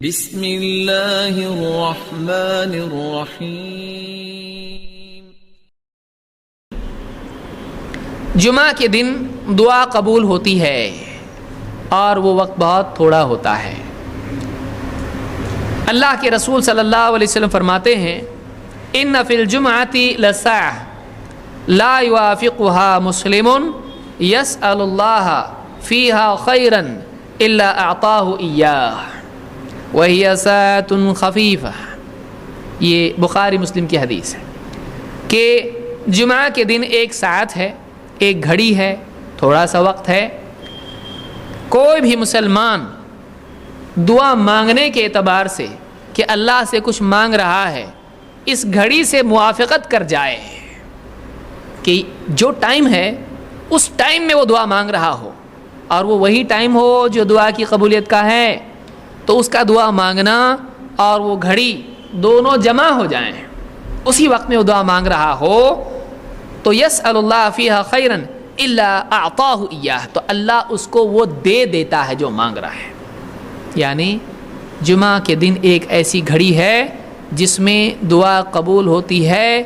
بسم اللہ الرحمن الرحیم۔ جمعہ کے دن دعا قبول ہوتی ہے اور وہ وقت بہت تھوڑا ہوتا ہے۔ اللہ کے رسول صلی اللہ علیہ وسلم فرماتے ہیں ان فی الجمعۃ لساعۃ لا یوافقها مسلم یسأل اللہ فیہا خیرا الا اعطاہ ایاہ وہی ساعۃ خفیفہ۔ یہ بخاری مسلم کی حدیث ہے کہ جمعہ کے دن ایک ساعت ہے، ایک گھڑی ہے، تھوڑا سا وقت ہے۔ کوئی بھی مسلمان دعا مانگنے کے اعتبار سے کہ اللہ سے کچھ مانگ رہا ہے، اس گھڑی سے موافقت کر جائے کہ جو ٹائم ہے اس ٹائم میں وہ دعا مانگ رہا ہو اور وہ وہی ٹائم ہو جو دعا کی قبولیت کا ہے، تو اس کا دعا مانگنا اور وہ گھڑی دونوں جمع ہو جائیں، اسی وقت میں وہ دعا مانگ رہا ہو تو یسأل اللہ فیہا خیرا الا اعطاہ ایاہ، تو اللہ اس کو وہ دے دیتا ہے جو مانگ رہا ہے۔ یعنی جمعہ کے دن ایک ایسی گھڑی ہے جس میں دعا قبول ہوتی ہے،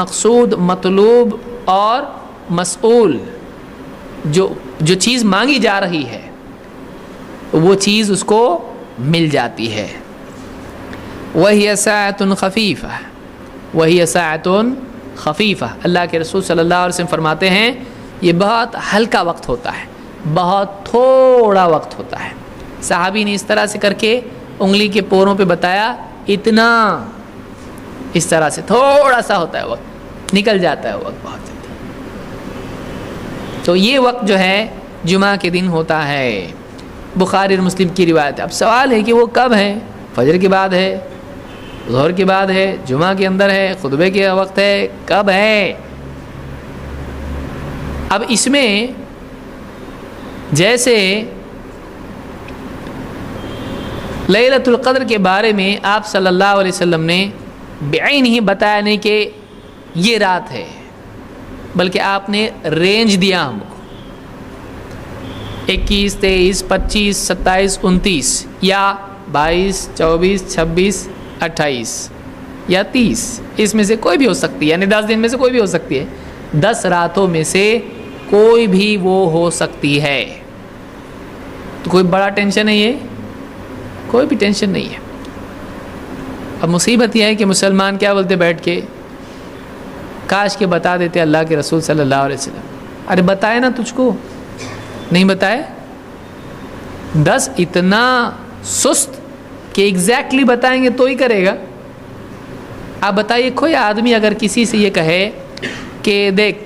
مقصود، مطلوب اور مسئول جو چیز مانگی جا رہی ہے وہ چیز اس کو مل جاتی ہے۔ وہی ساعۃ خفیفہ، وہی ساعۃ خفیفہ، اللہ کے رسول صلی اللہ علیہ وسلم فرماتے ہیں یہ بہت ہلکا وقت ہوتا ہے، بہت تھوڑا وقت ہوتا ہے۔ صحابی نے اس طرح سے کر کے انگلی کے پوروں پہ بتایا، اتنا، اس طرح سے تھوڑا سا ہوتا ہے وقت، نکل جاتا ہے وقت بہت جلدی۔ تو یہ وقت جو ہے جمعہ کے دن ہوتا ہے، بخاری اور مسلم کی روایت ہے۔ اب سوال ہے کہ وہ کب ہے؟ فجر کے بعد ہے، ظہر کے بعد ہے، جمعہ کے اندر ہے، خطبے کے وقت ہے، کب ہے؟ اب اس میں جیسے لیلۃ القدر کے بارے میں آپ صلی اللہ علیہ وسلم نے بعین ہی بتایا نہیں کہ یہ رات ہے، بلکہ آپ نے رینج دیا ہم کو 21، 23، 25، 27، 29 یا 22، 24، 26، 28 یا 30، اس میں سے کوئی بھی ہو سکتی ہے، یعنی 10 دن میں سے کوئی بھی ہو سکتی ہے، 10 راتوں میں سے کوئی بھی وہ ہو سکتی ہے۔ تو کوئی بڑا ٹینشن ہے، یہ کوئی بھی ٹینشن نہیں ہے۔ اب مصیبت یہ ہے کہ مسلمان کیا بولتے بیٹھ کے، کاش کے بتا دیتے اللہ کے رسول صلی اللہ علیہ وسلم۔ ارے بتائے نا تجھ کو، نہیں بتائے؟ 10 اتنا سست کہ ایگزیکٹلی بتائیں گے تو ہی کرے گا۔ آپ بتائیے کوئی آدمی اگر کسی سے یہ کہے کہ دیکھ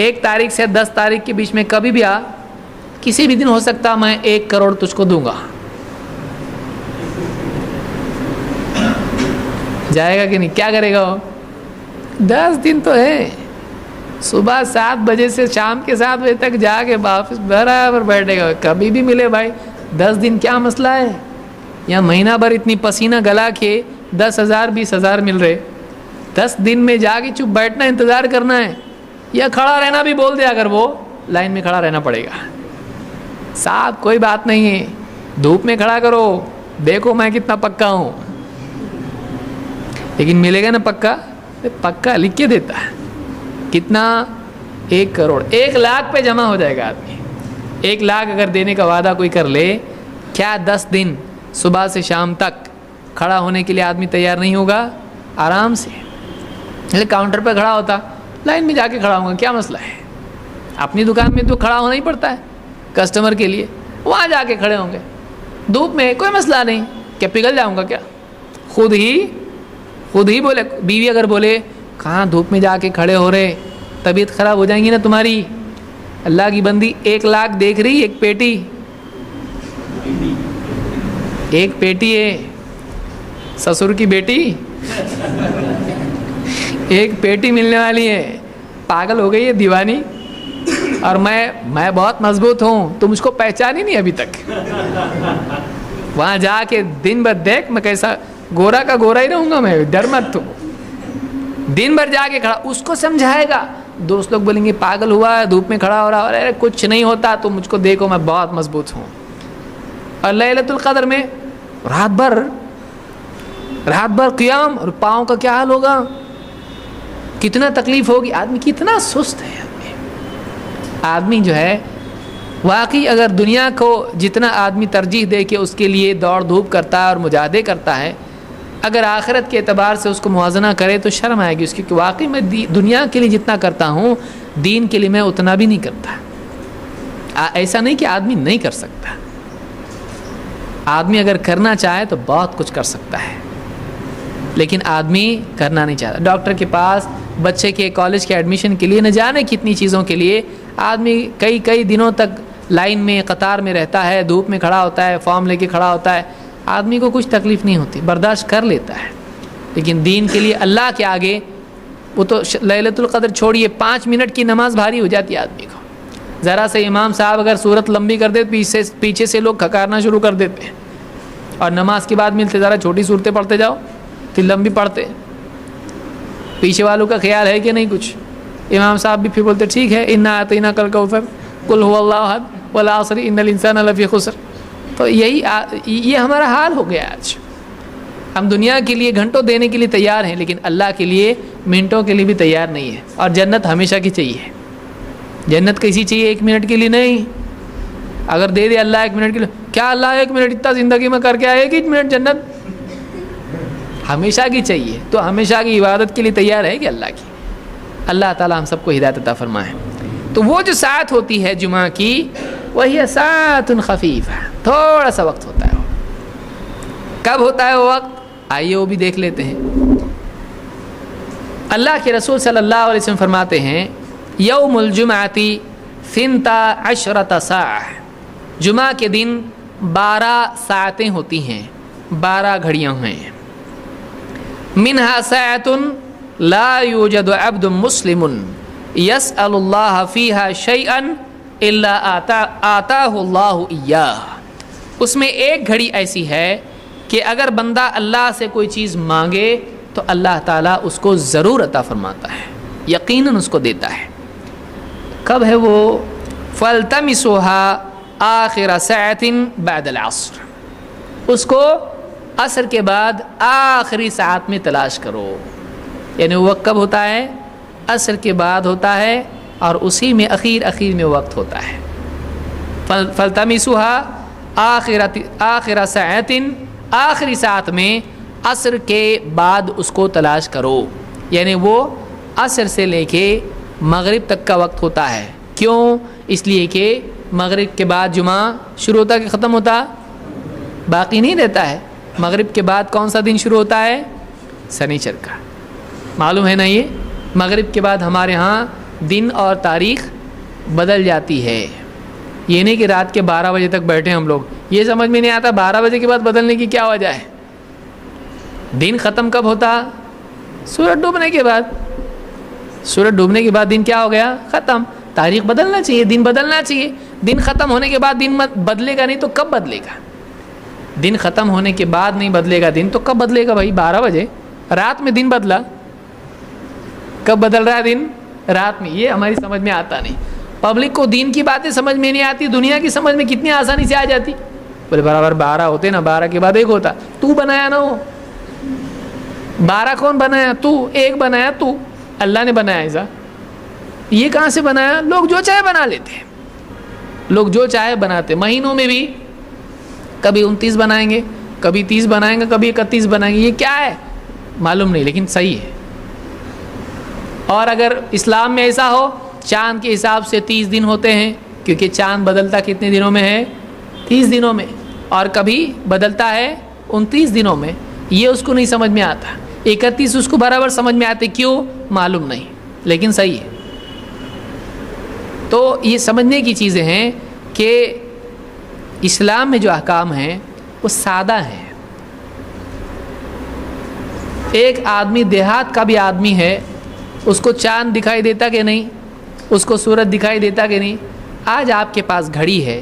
1 تاریخ سے 10 تاریخ کے بیچ میں کبھی بھی آ، کسی بھی دن ہو سکتا میں 1 کروڑ تجھ کو دوں گا، جائے گا کہ نہیں؟ کیا کرے گا وہ؟ 10 دن تو ہے، صبح 7 بجے سے شام کے 7 بجے تک جا کے واپس برابر بیٹھے گا، کبھی بھی ملے بھائی۔ 10 دن کیا مسئلہ ہے؟ یا مہینہ بھر اتنی پسینہ گلا کے 10,000 20,000 مل رہے، 10 دن میں جا کے چپ بیٹھنا، انتظار کرنا ہے، یا کھڑا رہنا بھی بول دے اگر وہ لائن میں کھڑا رہنا پڑے گا۔ صاحب کوئی بات نہیں ہے، دھوپ میں کھڑا کرو، دیکھو میں کتنا پکا ہوں، لیکن ملے گا نا پکا؟ پکا لکھ کے دیتا ہے کتنا؟ 1 کروڑ، 1 لاکھ پہ جمع ہو جائے گا آدمی۔ 1 لاکھ اگر دینے کا وعدہ کوئی کر لے، کیا 10 دن صبح سے شام تک کھڑا ہونے کے لیے آدمی تیار نہیں ہوگا؟ آرام سے کاؤنٹر پہ کھڑا ہوتا، لائن میں جا کے کھڑا ہوں گا، کیا مسئلہ ہے؟ اپنی دکان میں تو کھڑا ہونا ہی پڑتا ہے کسٹمر کے لیے، وہاں جا کے کھڑے ہوں گے دھوپ میں، کوئی مسئلہ نہیں۔ کیا پگھل جاؤں گا کیا؟ خود ہی بولے، بیوی اگر بولے کہاں دھوپ میں جا کے کھڑے ہو رہے، طبیعت خراب ہو جائیں گی نا تمہاری۔ اللہ کی بندی 1 لاکھ دیکھ رہی، ایک پیٹی ہے، سسر کی بیٹی، ایک پیٹی ملنے والی ہے، پاگل ہو گئی ہے دیوانی، اور میں بہت مضبوط ہوں، تم مجھ کو پہچان ہی نہیں ابھی تک۔ وہاں جا کے دن بھر دیکھ میں کیسا گورا کا گورا ہی رہوں گا، میں ڈر مت، تو دن بھر جا کے کھڑا، اس کو سمجھائے گا۔ دوست لوگ بولیں گے پاگل ہوا ہے، دھوپ میں کھڑا ہو رہا ہے، کچھ نہیں ہوتا، تو مجھ کو دیکھو میں بہت مضبوط ہوں۔ اور لیلۃ القدر میں رات بھر قیام، اور پاؤں کا کیا حال ہوگا، کتنا تکلیف ہوگی. آدمی کتنا سست ہے. آدمی جو ہے واقعی اگر دنیا کو جتنا آدمی ترجیح دے کے اس کے لیے دوڑ دھوپ کرتا ہے اور مجاہدے کرتا ہے، اگر آخرت کے اعتبار سے اس کو موازنہ کرے تو شرم آئے گی اس کی کہ واقعی میں دنیا کے لیے جتنا کرتا ہوں دین کے لیے میں اتنا بھی نہیں کرتا. ایسا نہیں کہ آدمی نہیں کر سکتا، آدمی اگر کرنا چاہے تو بہت کچھ کر سکتا ہے، لیکن آدمی کرنا نہیں چاہتا. ڈاکٹر کے پاس بچے کے کالج کے ایڈمیشن کے لیے نہ جانے کتنی چیزوں کے لیے آدمی کئی دنوں تک لائن میں قطار میں رہتا ہے، دھوپ میں کھڑا ہوتا ہے، فارم لے کے کھڑا ہوتا ہے. آدمی کو کچھ تکلیف نہیں ہوتی، برداشت کر لیتا ہے. لیکن دین کے لیے اللہ کے آگے وہ تو لیلۃ القدر چھوڑیے، 5 منٹ کی نماز بھاری ہو جاتی ہے آدمی کو. ذرا سے امام صاحب اگر صورت لمبی کر دے پیچھے سے لوگ کھکارنا شروع کر دیتے ہیں، اور نماز کی بعد ملتے ذرا چھوٹی صورتیں پڑھتے جاؤ پھر لمبی پڑھتے. پیچھے والوں کا خیال ہے کہ نہیں کچھ. امام صاحب بھی پھر بولتے ٹھیک ہے، انا اعطیناک الکوثر قل هو اللہ احد والعصر ان الانسان لفی خسر. تو یہ ہمارا حال ہو گیا آج. ہم دنیا کے لیے گھنٹوں دینے کے لیے تیار ہیں، لیکن اللہ کے لیے منٹوں کے لیے بھی تیار نہیں ہے. اور جنت ہمیشہ کی چاہیے. جنت کیسی چاہیے؟ 1 منٹ کے لیے نہیں. اگر دے دے اللہ 1 منٹ کے لیے، کیا اللہ 1 منٹ اتنا زندگی میں کر کے آئے گی؟ 1 منٹ جنت ہمیشہ کی چاہیے. تو ہمیشہ کی عبادت کے لیے تیار ہے کہ اللہ کی. اللہ تعالی ہم سب کو ہدایت عطا فرمائے. تو وہ جو ساعت ہوتی ہے جمعہ کی، وہی ساعت خفیف ہے، تھوڑا سا وقت ہوتا ہے. کب ہوتا ہے وہ وقت؟ آئیے وہ بھی دیکھ لیتے ہیں. اللہ کے رسول صلی اللہ علیہ وسلم فرماتے ہیں یوم الجمعتی 12 ساعہ، جمعہ کے دن 12 ساعتیں ہوتی ہیں، 12 گھڑیاں ہیں. منہا ساعت لا یوجد عبد مسلم یسأل اللہ فیہا شیئا الا آتاہ اللہ ایاہ. اس میں ایک گھڑی ایسی ہے کہ اگر بندہ اللہ سے کوئی چیز مانگے تو اللہ تعالیٰ اس کو ضرور عطا فرماتا ہے، یقیناً اس کو دیتا ہے. کب ہے وہ؟ فَالْتَمِسُوهَا آخِرَ سَاعَةٍ بَعْدَ الْعَصْرِ، اس کو عصر کے بعد آخری ساعت میں تلاش کرو. یعنی وہ وقت کب ہوتا ہے؟ عصر کے بعد ہوتا ہے، اور اسی میں اخیر میں وقت ہوتا ہے. فَالْتَمِسُوهَا آخِرَ سَاعَةٍ، آخری ساعت میں عصر کے بعد اس کو تلاش کرو. یعنی وہ عصر سے لے کے مغرب تک کا وقت ہوتا ہے. کیوں؟ اس لیے کہ مغرب کے بعد جمعہ شروع ہوتا کہ ختم ہوتا؟ باقی نہیں رہتا ہے. مغرب کے بعد کون سا دن شروع ہوتا ہے؟ سنیچر کا. معلوم ہے نا یہ؟ مغرب کے بعد ہمارے ہاں دن اور تاریخ بدل جاتی ہے. یہ نہیں کہ رات کے 12 بجے تک بیٹھے ہم لوگ. یہ سمجھ میں نہیں آتا 12 بجے کے بعد بدلنے کی کیا وجہ ہے. دن ختم کب ہوتا؟ سورج ڈوبنے کے بعد. سورج ڈوبنے کے بعد دن کیا ہو گیا؟ ختم. تاریخ بدلنا چاہیے، دن بدلنا چاہیے. دن ختم ہونے کے بعد دن بدلے گا نہیں تو کب بدلے گا؟ دن ختم ہونے کے بعد نہیں بدلے گا دن تو کب بدلے گا بھائی؟ 12 بجے رات میں دن بدلا. کب بدل رہا ہے دن؟ رات میں. یہ ہماری سمجھ میں آتا نہیں. پبلک کو دین کی باتیں سمجھ میں نہیں آتی، دنیا کی سمجھ میں کتنی آسانی سے آ جاتی. بولے برابر 12 ہوتے نا، 12 کے بعد 1 ہوتا. تو بنایا نا وہ 12 کون بنایا؟ تو 1 بنایا، تو اللہ نے بنایا ایسا. یہ کہاں سے بنایا؟ لوگ جو چاہے بنا لیتے ہیں، لوگ جو چاہے بناتے. مہینوں میں بھی کبھی 29 بنائیں گے، کبھی 30 بنائیں گے، کبھی 31 بنائیں گے. یہ کیا ہے معلوم نہیں، لیکن صحیح ہے. اور اگر اسلام میں ایسا ہو چاند کے حساب سے 30 دن ہوتے ہیں، کیونکہ چاند بدلتا کتنے دنوں میں ہے؟ 30 دنوں میں. اور کبھی بدلتا ہے 29 دنوں میں. یہ اس کو نہیں سمجھ میں آتا. 31 اس کو برابر سمجھ میں آتے. کیوں؟ معلوم نہیں، لیکن صحیح ہے. تو یہ سمجھنے کی چیزیں ہیں کہ اسلام میں جو احکام ہیں وہ سادہ ہیں. ایک آدمی دیہات کا بھی آدمی ہے، اس کو چاند دکھائی دیتا کہ نہیں؟ اس کو سورج دکھائی دیتا کہ نہیں؟ آج آپ کے پاس گھڑی ہے،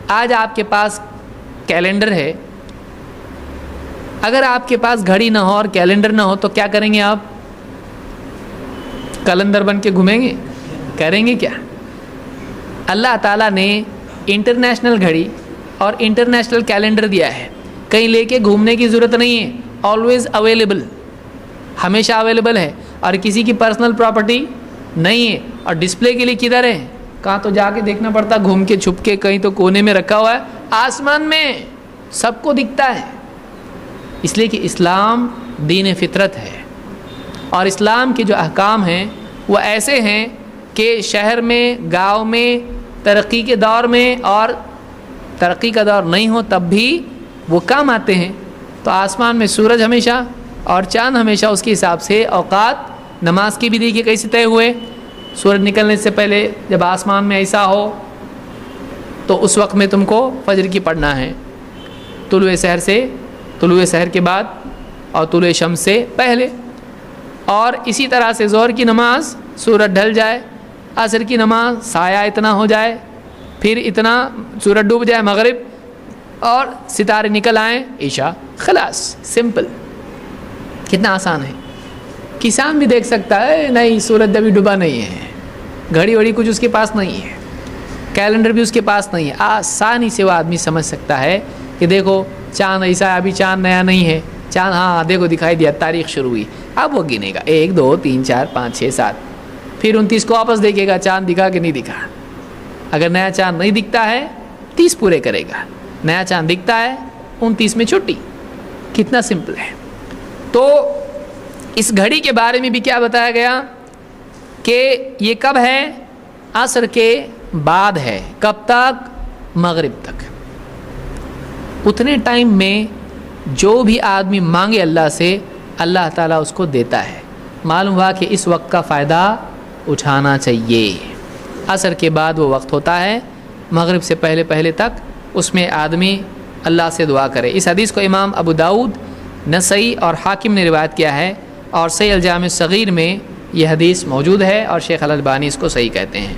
آج آپ کے پاس کیلنڈر ہے. اگر آپ کے پاس گھڑی نہ ہو اور کیلنڈر نہ ہو تو کیا کریں گے آپ؟ کلندر بن کے گھومیں گے؟ کریں گے کیا؟ اللہ تعالیٰ نے انٹرنیشنل گھڑی اور انٹرنیشنل کیلنڈر دیا ہے. کہیں لے کے گھومنے کی ضرورت نہیں ہے، آلویز اویلیبل، ہمیشہ اویلیبل ہے، اور کسی کی پرسنل پراپرٹی نہیں ہے۔ اور ڈسپلے کے لیے کدھر ہے؟ کہاں تو جا کے دیکھنا پڑتا، گھوم کے چھپ کے کہیں تو کونے میں رکھا ہوا ہے، آسمان میں سب کو دکھتا ہے۔ اس لیے کہ اسلام دین فطرت ہے، اور اسلام کے جو احکام ہیں وہ ایسے ہیں کہ شہر میں، گاؤں میں، ترقی کے دور میں اور ترقی کا دور نہیں ہو تب بھی وہ کام آتے ہیں۔ تو آسمان میں سورج ہمیشہ اور چاند ہمیشہ اس کے حساب سے اوقات نماز کی بھی دیکھیے کیسے طے ہوئے۔ سورج نکلنے سے پہلے جب آسمان میں ایسا ہو تو اس وقت میں تم کو فجر کی پڑھنا ہے، طلوع سحر کے بعد اور طلوع شمس سے پہلے، اور اسی طرح سے ظہر کی نماز سورج ڈھل جائے، عصر کی نماز سایہ اتنا ہو جائے، پھر اتنا سورج ڈوب جائے مغرب، اور ستارے نکل آئیں عشاء، خلاص، سمپل، کتنا آسان ہے۔ کسان بھی دیکھ سکتا ہے، نہیں سورج ابھی ڈوبا نہیں ہے، گھڑی وڑی کچھ اس کے پاس نہیں ہے، کیلنڈر بھی اس کے پاس نہیں ہے، آسانی سے وہ آدمی سمجھ سکتا ہے کہ دیکھو چاند ایسا ہے، ابھی چاند نیا نہیں ہے، چاند ہاں دیکھو دکھائی دیا، تاریخ شروع ہوئی، اب وہ گنے گا 1 2 3 4 5 6 7، پھر 29 کو واپس دیکھے گا چاند دکھا کہ نہیں دکھا۔ اگر نیا چاند نہیں دکھتا ہے 30 پورے کرے گا، نیا چاند دکھتا ہے 29 میں چھٹی، کتنا سمپل ہے۔ تو اس گھڑی کے بارے میں بھی کیا بتایا گیا کہ یہ کب ہے؟ عصر کے بعد ہے، کب تک؟ مغرب تک۔ اتنے ٹائم میں جو بھی آدمی مانگے اللہ سے، اللہ تعالیٰ اس کو دیتا ہے۔ معلوم ہوا کہ اس وقت کا فائدہ اٹھانا چاہیے۔ عصر کے بعد وہ وقت ہوتا ہے، مغرب سے پہلے تک اس میں آدمی اللہ سے دعا کرے۔ اس حدیث کو امام ابو داؤد، نسائی اور حاکم نے روایت کیا ہے، اور صحیح الجامع الصغیر میں یہ حدیث موجود ہے، اور شیخ الالبانی اس کو صحیح کہتے ہیں۔